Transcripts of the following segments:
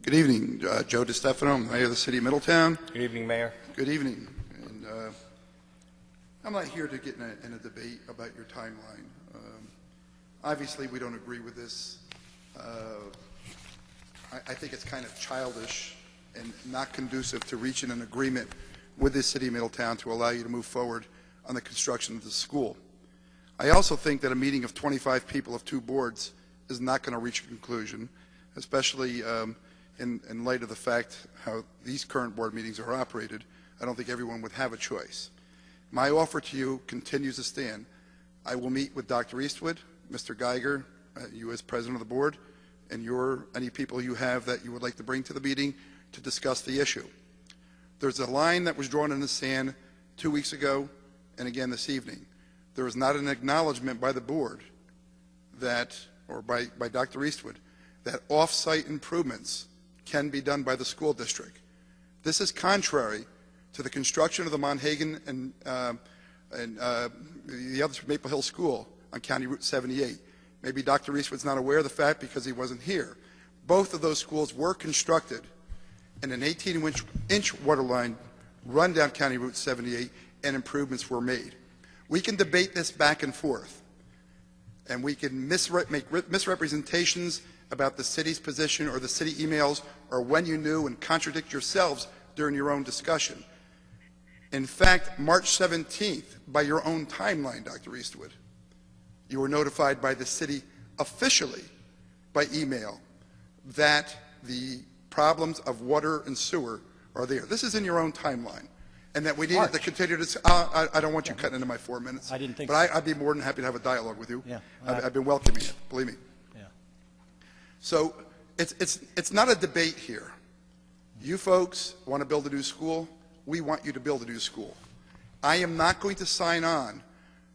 Good evening, Joe DeStefano, Mayor of the City of Middletown. Good evening, Mayor. Good evening. And I'm not here to get in a debate about your timeline. Obviously, we don't agree with this. I think it's kind of childish and not conducive to reaching an agreement with the City of Middletown to allow you to move forward on the construction of the school. I also think that a meeting of 25 people of two boards is not going to reach a conclusion, especially in light of the fact how these current board meetings are operated. I don't think everyone would have a choice. My offer to you continues to stand. I will meet with Dr. Eastwood, Mr. Geiger, you as president of the board, and any people you have that you would like to bring to the meeting to discuss the issue. There's a line that was drawn in the sand 2 weeks ago and again this evening. There is not an acknowledgement by the board that, or by Dr. Eastwood, that off-site improvements can be done by the school district. This is contrary to the construction of the Monhegan and the other Maple Hill School on County Route 78. Maybe Dr. Eastwood's not aware of the fact because he wasn't here. Both of those schools were constructed and an 18-inch water line run down County Route 78 and improvements were made. We can debate this back and forth, and we can make misrepresentations about the city's position or the city emails or when you knew and contradict yourselves during your own discussion. In fact, March 17th, by your own timeline, Dr. Eastwood, you were notified by the city officially by email that the problems of water and sewer are there. This is in your own timeline. And that we needed to continue to. I don't want you cutting into my 4 minutes. I didn't think but so. I'd be more than happy to have a dialogue with you. Yeah. I've been welcoming it, believe me. Yeah. So it's not a debate here. You folks want to build a new school. We want you to build a new school. I am not going to sign on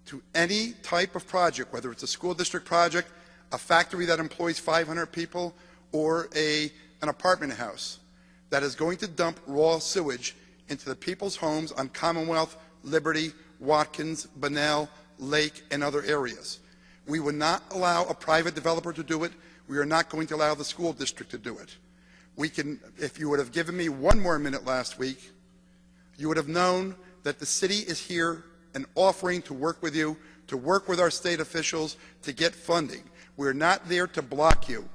to any type of project, whether it's a school district project, a factory that employs 500 people, or an apartment house that is going to dump raw sewage into the people's homes on Commonwealth, Liberty, Watkins, Bunnell, Lake, and other areas. We would not allow a private developer to do it. We are not going to allow the school district to do it. We can, if you would have given me one more minute last week, you would have known that the city is here and offering to work with you, to work with our state officials to get funding. We're not there to block you.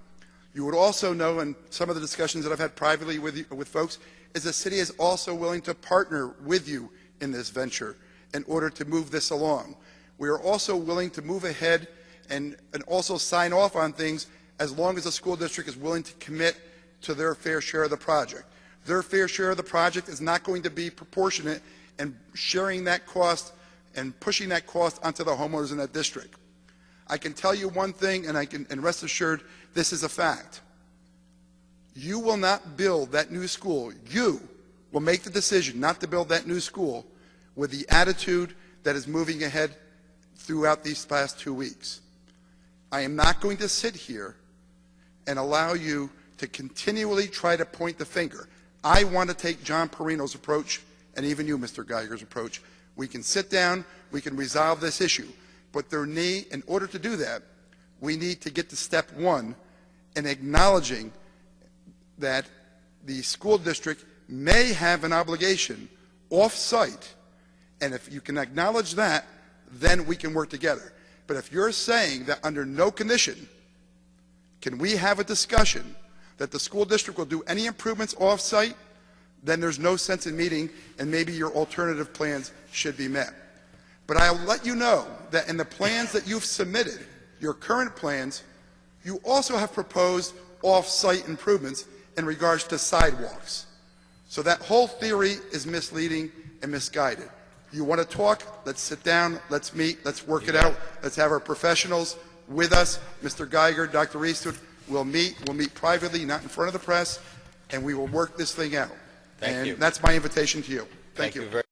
You would also know, in some of the discussions that I've had privately with folks, is the city is also willing to partner with you in this venture in order to move this along. We are also willing to move ahead and also sign off on things as long as the school district is willing to commit to their fair share of the project. Their fair share of the project is not going to be proportionate in sharing that cost and pushing that cost onto the homeowners in that district. I can tell you one thing, and rest assured, this is a fact. You will not build that new school. You will make the decision not to build that new school with the attitude that is moving ahead throughout these past 2 weeks. I am not going to sit here and allow you to continually try to point the finger. I want to take John Perino's approach, and even you, Mr. Geiger's approach. We can sit down, we can resolve this issue, but in order to do that, we need to get to step one in acknowledging that the school district may have an obligation off-site, and if you can acknowledge that, then we can work together. But if you're saying that under no condition can we have a discussion that the school district will do any improvements off-site, then there's no sense in meeting, and maybe your alternative plans should be met. But I'll let you know that in the plans that you've submitted, your current plans, you also have proposed off-site improvements in regards to sidewalks. So that whole theory is misleading and misguided. You want to talk? Let's sit down, let's meet, let's work it out, let's have our professionals with us. Mr. Geiger, Dr. Eastwood, we'll meet privately, not in front of the press, and we will work this thing out. Thank you. That's my invitation to you. Thank you.